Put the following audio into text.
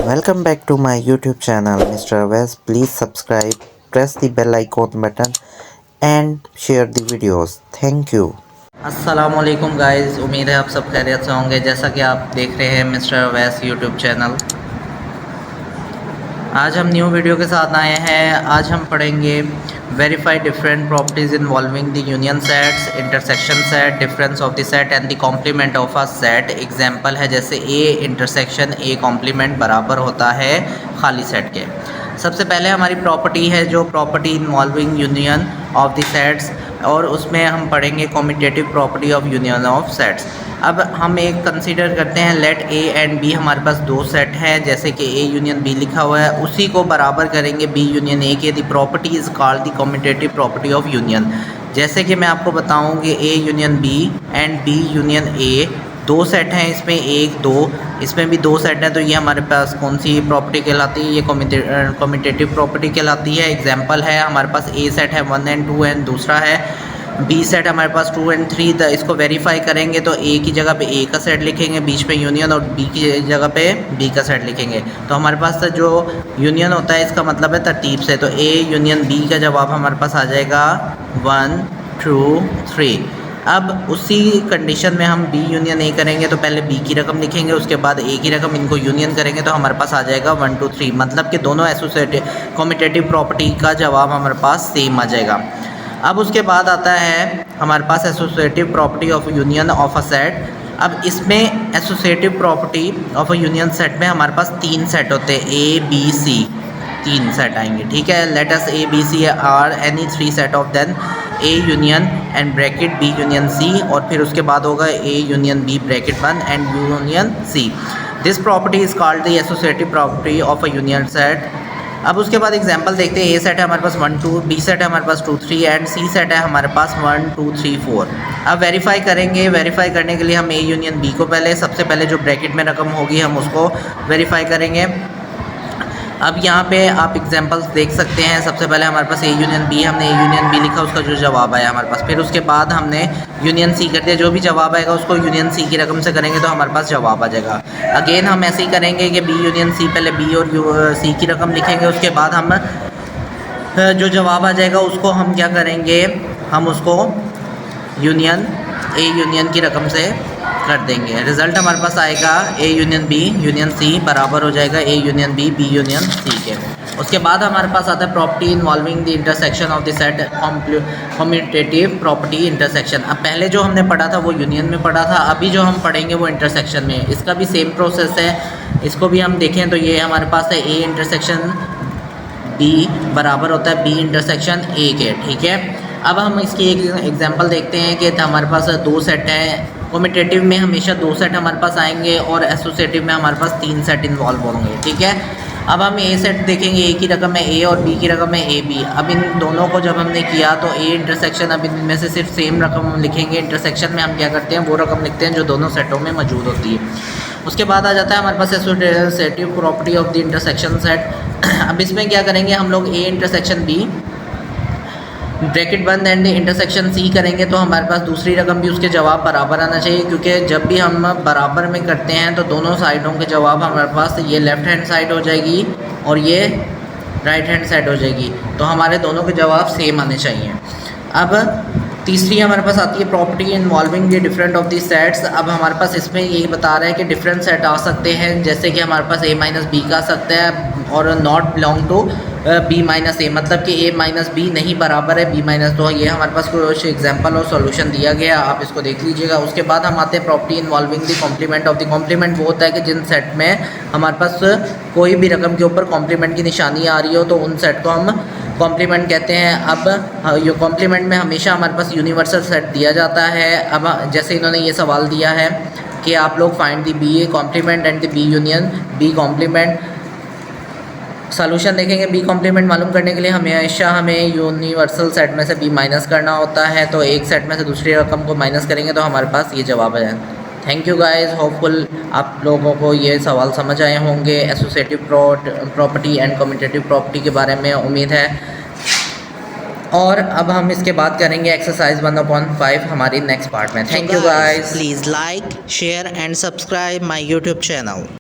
Welcome back to my YouTube channel Mr. Wes. Please subscribe, press the bell icon button and share the videos. Thank you. अस्सलामुअलैकुम guys, उम्मीद है आप सब खैरियत से होंगे। जैसा कि आप देख रहे हैं मिस्टर वैस यूट्यूब चैनल, आज हम न्यू वीडियो के साथ आए हैं। आज हम पढ़ेंगे verify different properties involving the union sets, intersection set, difference of the set and the complement of a set. Example है जैसे ए इंटरसेक्शन ए कॉम्प्लीमेंट बराबर होता है खाली सेट के। सबसे पहले हमारी प्रॉपर्टी है जो property involving union of the sets, और उसमें हम पढ़ेंगे commutative property of union of sets. अब हम एक कंसीडर करते हैं, लेट ए एंड बी हमारे पास दो सेट हैं, जैसे कि ए यूनियन बी लिखा हुआ है, उसी को बराबर करेंगे बी यूनियन ए के। The property is called the commutative property of union. जैसे कि मैं आपको बताऊं कि A union B and B union A दो सेट हैं, इसमें एक दो, इसमें भी दो सेट हैं, तो ये हमारे पास कौन सी प्रॉपर्टी कहलाती है? ये कॉम्यूटेटिव प्रॉपर्टी कहलाती है। एग्जांपल है हमारे पास ए सेट है 1 and 2 एंड दूसरा है बी सेट हमारे पास 2 and 3। इसको वेरीफाई करेंगे तो ए की जगह पे ए का सेट लिखेंगे बीच में यूनियन, और बी की जगह पे बी का सेट लिखेंगे। तो हमारे पास जो यूनियन होता है इसका मतलब है तरतीब से, तो ए यूनियन बी का जवाब हमारे पास आ जाएगा 1 2 3। अब उसी कंडीशन में हम बी यूनियन ए करेंगे तो पहले बी की रकम लिखेंगे, उसके बाद ए की रकम, इनको यूनियन करेंगे तो हमारे पास आ जाएगा 1 2 3। मतलब कि दोनों एसोसिएटिव कॉम्यूटेटिव प्रॉपर्टी का जवाब हमारे पास सेम आ जाएगा। अब उसके बाद आता है हमारे पास associative property of union of a set. अब इसमें associative property of a union set में हमारे पास तीन सेट होते हैं, ए बी सी, तीन सेट आएंगे, ठीक है। Let us A B C are any three set of then A union and bracket B union C, और फिर उसके बाद होगा A union B bracket 1 and union C. This property is called the associative property of a union set. अब उसके बाद example देखते हैं, ए सेट है हमारे पास 1 2, बी सेट है हमारे पास 2 3 एंड सी सेट है हमारे पास 1 2 3 4। अब वेरीफाई करेंगे। वेरीफाई करने के लिए हम ए यूनियन बी को पहले, सबसे पहले जो ब्रैकेट में रकम होगी हम उसको वेरीफाई करेंगे। अब यहाँ पे आप एग्जांपल्स देख सकते हैं। सबसे पहले हमारे पास ए यूनियन बी, हमने ए यूनियन बी लिखा, उसका जो जवाब आया हमारे पास, फिर उसके बाद हमने यूनियन सी कर दिया, जो भी जवाब आएगा उसको यूनियन सी की रकम से करेंगे तो हमारे पास जवाब आ जाएगा। अगेन हम ऐसे ही करेंगे कि बी यूनियन सी, पहले बी और सी की रकम लिखेंगे, उसके बाद हम जो जवाब आ जाएगा उसको हम क्या करेंगे, हम उसको यूनियन ए यूनियन की रकम से कर देंगे। रिजल्ट हमारे पास आएगा A union B union C बराबर हो जाएगा A union B B union C के। उसके बाद हमारे पास आता है property involving the intersection of the set, commutative property intersection. अब पहले जो हमने पढ़ा था वो यूनियन में पढ़ा था, अभी जो हम पढ़ेंगे वो इंटरसेक्शन में। इसका भी सेम प्रोसेस है, इसको भी हम देखें तो ये हमारे पास है ए इंटरसेक्शन बी बराबर होता है बी इंटरसेक्शन ए के, ठीक है। अब हम इसकी एक एग्जांपल देखते हैं कि हमारे पास दो सेट हैं। कॉम्यूटेटिव में हमेशा दो सेट हमारे पास आएंगे और एसोसिएटिव में हमारे पास तीन सेट इन्वॉल्व होंगे, ठीक है। अब हम ए सेट देखेंगे, ए की रकम है ए और बी की रकम है ए बी। अब इन दोनों को जब हमने किया तो ए इंटरसेक्शन, अब इनमें से सिर्फ सेम रकम हम लिखेंगे। इंटरसेक्शन में हम क्या करते हैं, वो रकम लिखते हैं जो दोनों सेटों में मौजूद होती है। उसके बाद आ जाता है हमारे पास associative property of the intersection set. अब इसमें क्या करेंगे हम लोग, A intersection B bracket 1 and intersection C करेंगे तो हमारे पास दूसरी रकम भी उसके जवाब बराबर आना चाहिए, क्योंकि जब भी हम बराबर में करते हैं तो दोनों साइडों के जवाब हमारे पास, ये लेफ़्ट हैंड साइड हो जाएगी और ये राइट हैंड साइड हो जाएगी, तो हमारे दोनों के जवाब सेम आने चाहिए। अब तीसरी हमारे पास आती है property involving the different of the sets. अब हमारे पास इसमें यही बता रहा है कि डिफरेंट सेट आ सकते हैं, जैसे कि हमारे पास ए माइनस बी का आ सकता है और not belong to B minus A, मतलब कि ए माइनस बी नहीं बराबर है बी माइनस। तो ये हमारे पास कुछ एग्जांपल और सॉल्यूशन दिया गया, आप इसको देख लीजिएगा। उसके बाद हम आते हैं property involving the complement of the complement. वो होता है कि जिन सेट में हमारे पास कोई भी रकम के ऊपर कॉम्प्लीमेंट की निशानी आ रही हो तो उन सेट को हम कॉम्प्लीमेंट कहते हैं। अब ये कॉम्प्लीमेंट में हमेशा हमारे पास यूनिवर्सल सेट दिया जाता है। अब जैसे इन्होंने ये सवाल दिया है कि आप लोग find the B complement and the B union B complement. Solution देखेंगे, बी कॉम्प्लीमेंट मालूम करने के लिए हमेशा हमें यूनिवर्सल सेट में से बी माइनस करना होता है, तो एक सेट में से दूसरी रकम को माइनस करेंगे तो हमारे पास ये जवाब आ जाए। थैंक यू गाइस, होपफुल आप लोगों को ये सवाल समझ आए होंगे associative property and commutative property के बारे में, उम्मीद है। और अब हम इसके बाद करेंगे एक्सरसाइज 1.5 हमारी नेक्स्ट पार्ट में। Thank you guys, please like share and subscribe my YouTube channel.